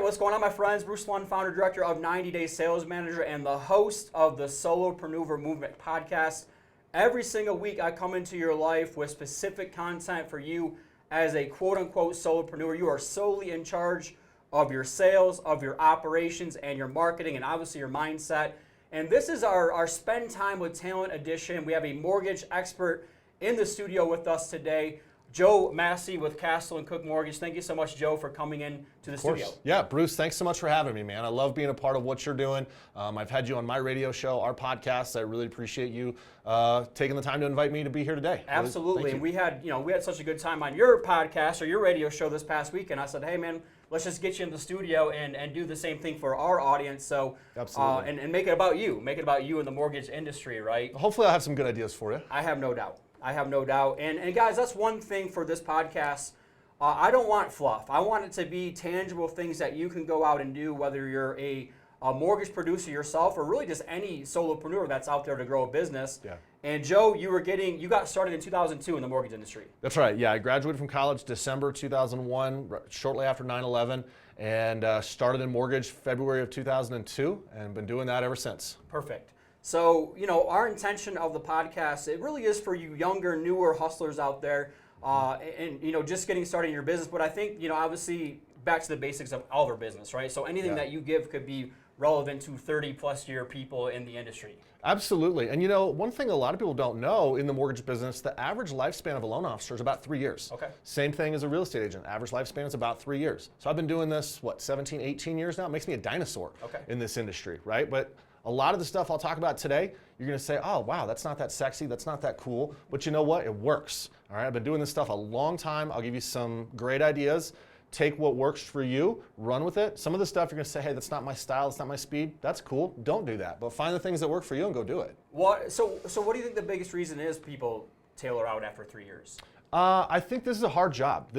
what's going on, my friends? Bruce Lund, founder, director of 90 Day Sales Manager, and the host of the Solopreneur Movement podcast. Every single week, I come into your life with specific content for you as a quote-unquote solopreneur. You are solely in charge of your sales, of your operations, and your marketing, and obviously your mindset. And this is our Spend Time with Talent edition. We have a mortgage expert in the studio with us today, Joe Massey with Castle & Cook Mortgage. Thank you so much, Joe, for coming in to the studio. Yeah, Bruce, thanks so much for having me, man. I love being a part of what you're doing. I've had you on my radio show, our podcast. I really appreciate you taking the time to invite me to be here today. Absolutely. And we had such a good time on your podcast or your radio show this past week, and I said, hey, man, let's just get you in the studio and do the same thing for our audience. So, absolutely. And make it about you. Make it about you in the mortgage industry, right? Hopefully I'll have some good ideas for you. I have no doubt. And guys, that's one thing for this podcast. I don't want fluff. I want it to be tangible things that you can go out and do, whether you're a mortgage producer yourself or really just any solopreneur that's out there to grow a business. Yeah. And Joe, you got started in 2002 in the mortgage industry. That's right. Yeah, I graduated from college December 2001, shortly after 9/11, and started in mortgage February of 2002, and been doing that ever since. Perfect. So, our intention of the podcast, it really is for you younger, newer hustlers out there, and just getting started in your business. But I think, obviously, back to the basics of all of our business, right? So anything that you give could be relevant to 30-plus year people in the industry. Absolutely. And one thing a lot of people don't know in the mortgage business, the average lifespan of a loan officer is about 3 years. Okay. Same thing as a real estate agent. Average lifespan is about 3 years. So I've been doing this, 17, 18 years now? It makes me a dinosaur in this industry, right? But a lot of the stuff I'll talk about today, you're going to say, oh, wow, that's not that sexy, that's not that cool. But you know what? It works. All right, I've been doing this stuff a long time. I'll give you some great ideas. Take what works for you, run with it. Some of the stuff you're going to say, hey, that's not my style, that's not my speed. That's cool. Don't do that. But find the things that work for you and go do it. So what do you think the biggest reason is people tailor out after 3 years? I think this is a hard job.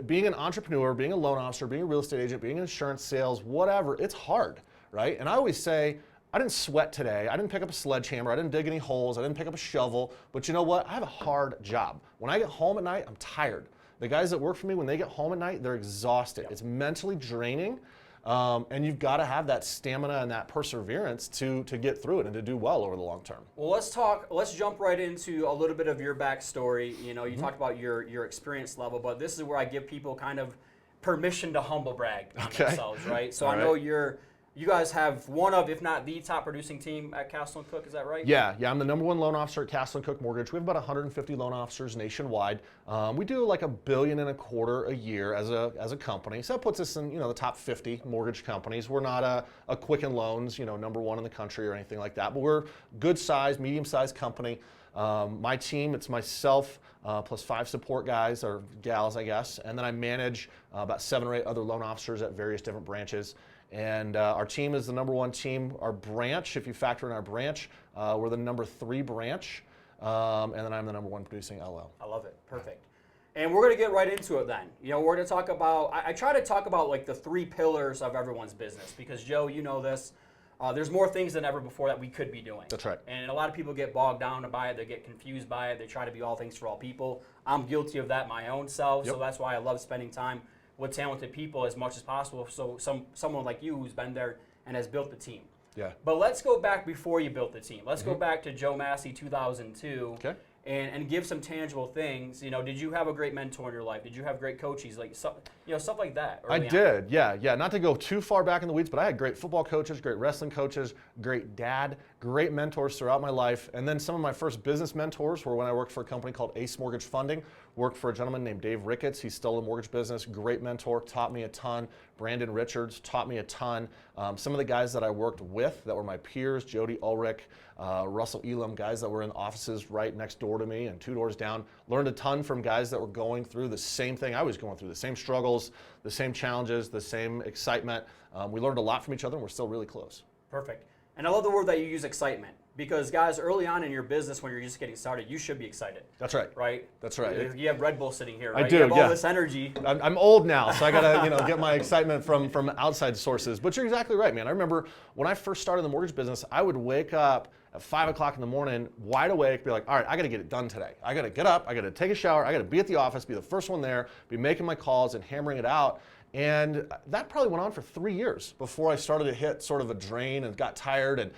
Being an entrepreneur, being a loan officer, being a real estate agent, being in insurance sales, whatever, it's hard, right? And I always say, I didn't sweat today. I didn't pick up a sledgehammer. I didn't dig any holes. I didn't pick up a shovel. But you know what? I have a hard job. When I get home at night, I'm tired. The guys that work for me, when they get home at night, they're exhausted. Yep. It's mentally draining. And you've got to have that stamina and that perseverance to get through it and to do well over the long term. Well, let's jump right into a little bit of your backstory. You talked about your experience level, but this is where I give people kind of permission to humble brag on themselves, right? So I know you guys have one of, if not the top producing team at Castle & Cook, is that right? Yeah, I'm the #1 loan officer at Castle & Cook Mortgage. We have about 150 loan officers nationwide. We do like $1.25 billion a year as a company. So that puts us in the top 50 mortgage companies. We're not a Quicken Loans, #1 in the country or anything like that, but we're good size, medium sized company. My team, it's myself plus 5 support guys or gals, I guess, and then I manage about 7 or 8 other loan officers at various different branches. And our team is the #1 team. Our branch, if you factor in our branch, we're the #3 branch. And then I'm the #1 producing LO. I love it. Perfect. And we're going to get right into it then. We're going to talk about, I try to talk about like the 3 pillars of everyone's business because, Joe, you know this. There's more things than ever before that we could be doing. That's right. And a lot of people get bogged down by it. They get confused by it. They try to be all things for all people. I'm guilty of that my own self. Yep. So that's why I love spending time with talented people as much as possible. So someone like you who's been there and has built the team. Yeah. But let's go back before you built the team. Let's go back to Joe Massey 2002. Okay. And give some tangible things. Did you have a great mentor in your life? Did you have great coaches? Like stuff like that. I did. Yeah. Not to go too far back in the weeds, but I had great football coaches, great wrestling coaches, great dad, great mentors throughout my life. And then some of my first business mentors were when I worked for a company called Ace Mortgage Funding. Worked for a gentleman named Dave Ricketts. He's still in the mortgage business. Great mentor, taught me a ton. Brandon Richards taught me a ton. Some of the guys that I worked with that were my peers, Jody Ulrich, Russell Elam, guys that were in offices right next door to me and 2 doors down. Learned a ton from guys that were going through the same thing I was going through, the same struggles, the same challenges, the same excitement. We learned a lot from each other and we're still really close. Perfect. And I love the word that you use, excitement. Because guys, early on in your business, when you're just getting started, you should be excited. That's right. Right? That's right. You have Red Bull sitting here, right? I do, You have all this energy. I'm old now, so I gotta get my excitement from outside sources. But you're exactly right, man. I remember when I first started the mortgage business, I would wake up at 5 o'clock in the morning, wide awake, be like, all right, I gotta get it done today. I gotta get up, I gotta take a shower, I gotta be at the office, be the first one there, be making my calls and hammering it out. And that probably went on for 3 years before I started to hit sort of a drain and got tired, and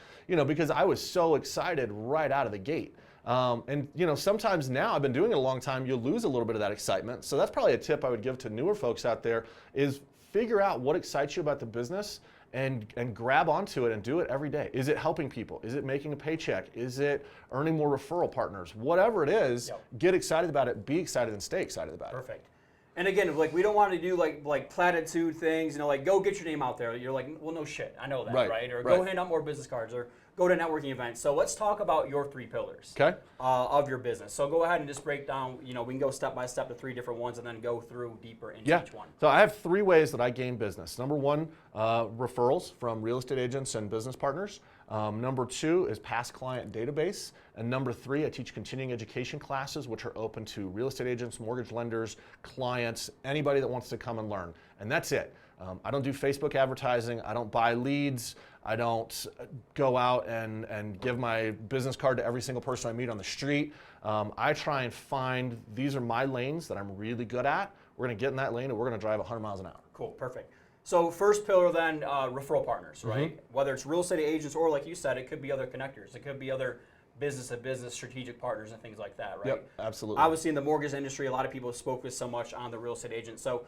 because I was so excited right out of the gate. And sometimes now, I've been doing it a long time, you'll lose a little bit of that excitement. So that's probably a tip I would give to newer folks out there, is figure out what excites you about the business and grab onto it and do it every day. Is it helping people? Is it making a paycheck? Is it earning more referral partners? Whatever it is, get excited about it, be excited, and stay excited about it. Perfect. And again, like, we don't want to do like platitude things, like, go get your name out there. You're like, well, no shit, I know that, right? Or go hand out more business cards, or go to networking events. So let's talk about your 3 pillars of your business. So go ahead and just break down, we can go step by step to 3 different ones and then go through deeper into each one. So I have 3 ways that I gain business. Number 1, referrals from real estate agents and business partners. Number 2 is past client database. And number 3, I teach continuing education classes, which are open to real estate agents, mortgage lenders, clients, anybody that wants to come and learn. And that's it. I don't do Facebook advertising. I don't buy leads. I don't go out and give my business card to every single person I meet on the street. I try and find, these are my lanes that I'm really good at. We're going to get in that lane and we're going to drive 100 miles an hour. Cool, perfect. So first pillar then, referral partners, right? Whether it's real estate agents or, like you said, it could be other connectors. It could be other business-to-business strategic partners and things like that, right? Yep, absolutely. Obviously, in the mortgage industry, a lot of people focus so much on the real estate agent. So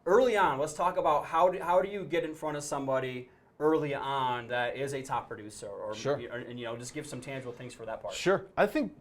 early on, let's talk about how do you get in front of somebody early on that is a top producer, or and just give some tangible things for that part. Sure. I think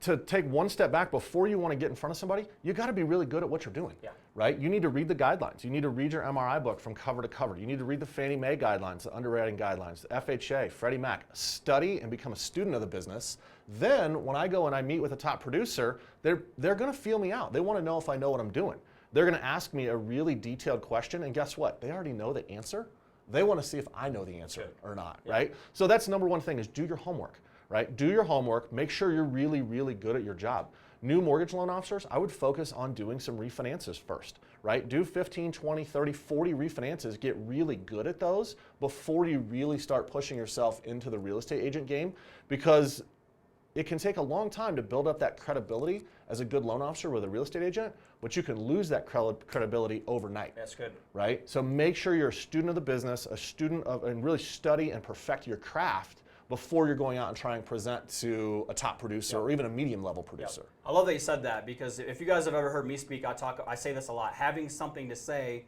to take one step back, before you want to get in front of somebody, you got to be really good at what you're doing. Right? You need to read the guidelines. You need to read your MRI book from cover to cover. You need to read the Fannie Mae guidelines, the underwriting guidelines, the FHA, Freddie Mac. Study and become a student of the business. Then when I go and I meet with a top producer, they're going to feel me out. They want to know if I know what I'm doing. They're going to ask me a really detailed question, and guess what? They already know the answer. They want to see if I know the answer or not, right? So that's number 1 thing, is do your homework, right? Do your homework. Make sure you're really, really good at your job. New mortgage loan officers, I would focus on doing some refinances first, right? Do 15, 20, 30, 40 refinances. Get really good at those before you really start pushing yourself into the real estate agent game, because it can take a long time to build up that credibility as a good loan officer with a real estate agent, but you can lose that credibility overnight. That's good. Right? So make sure you're a student of the business, a student of, and really study and perfect your craft before you're going out and trying to present to a top producer or even a medium level producer. I love that you said that, because if you guys have ever heard me speak, I say this a lot. Having something to say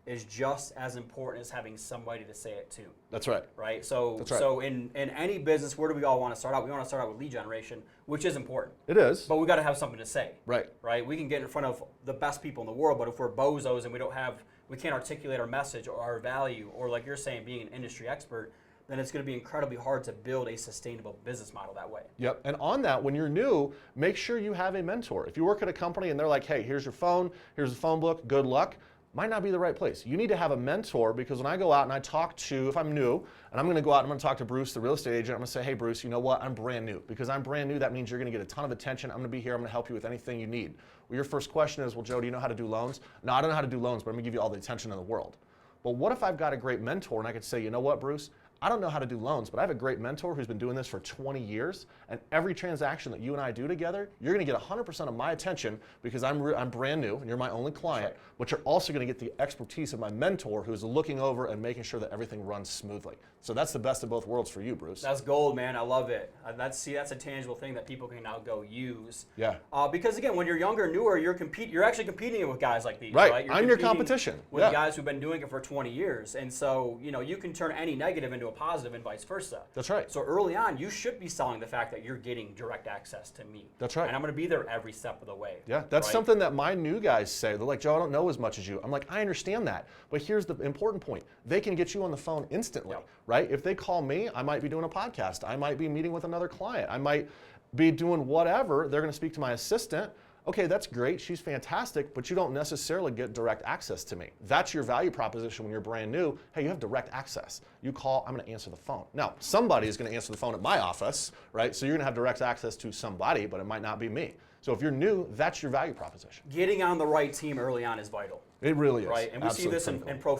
is just as important as having somebody to say it to. That's right. Right? So in any business, where do we all want to start out? We want to start out with lead generation, which is important. It is. But we got to have something to say. Right. Right? We can get in front of the best people in the world, but if we're bozos and we can't articulate our message or our value, or, like you're saying, being an industry expert, then it's going to be incredibly hard to build a sustainable business model that way. Yep. And on that, when you're new, make sure you have a mentor. If you work at a company and they're like, hey, here's your phone, here's the phone book, good luck, might not be the right place. You need to have a mentor, because when I go out and I talk to, if I'm new, and I'm going to go out and I'm going to talk to Bruce, the real estate agent, I'm going to say, hey, Bruce, you know what? I'm brand new. Because I'm brand new, that means you're going to get a ton of attention. I'm going to be here. I'm going to help you with anything you need. Well, your first question is, well, Joe, do you know how to do loans? No, I don't know how to do loans, but I'm going to give you all the attention in the world. But what if I've got a great mentor and I could say, you know what, Bruce? I don't know how to do loans, but I have a great mentor who's been doing this for 20 years, and every transaction that you and I do together, you're going to get 100% of my attention, because I'm brand new and you're my only client, but you're also going to get the expertise of my mentor who's looking over and making sure that everything runs smoothly. So that's the best of both worlds for you, Bruce. That's gold, man. I love it. That's a tangible thing that people can now go use. Yeah. Because again, when you're younger, newer, you're actually competing with guys like these, right? Right? I'm your competition. With guys who've been doing it for 20 years, and so you can turn any negative into a positive, and vice versa. That's right. So early on, you should be selling the fact that you're getting direct access to me. That's right. And I'm going to be there every step of the way. Yeah, that's something that my new guys say. They're like, Joe, I don't know as much as you. I'm like, I understand that, but here's the important point. They can get you on the phone instantly, right? If they call me, I might be doing a podcast. I might be meeting with another client. I might be doing whatever. They're going to speak to my assistant. Okay, that's great. She's fantastic, but you don't necessarily get direct access to me. That's your value proposition when you're brand new. Hey, you have direct access. You call, I'm going to answer the phone. Now, somebody is going to answer the phone at my office, right? So you're going to have direct access to somebody, but it might not be me. So if you're new, that's your value proposition. Getting on the right team early on is vital. It really is. Right, and we see this in pro football.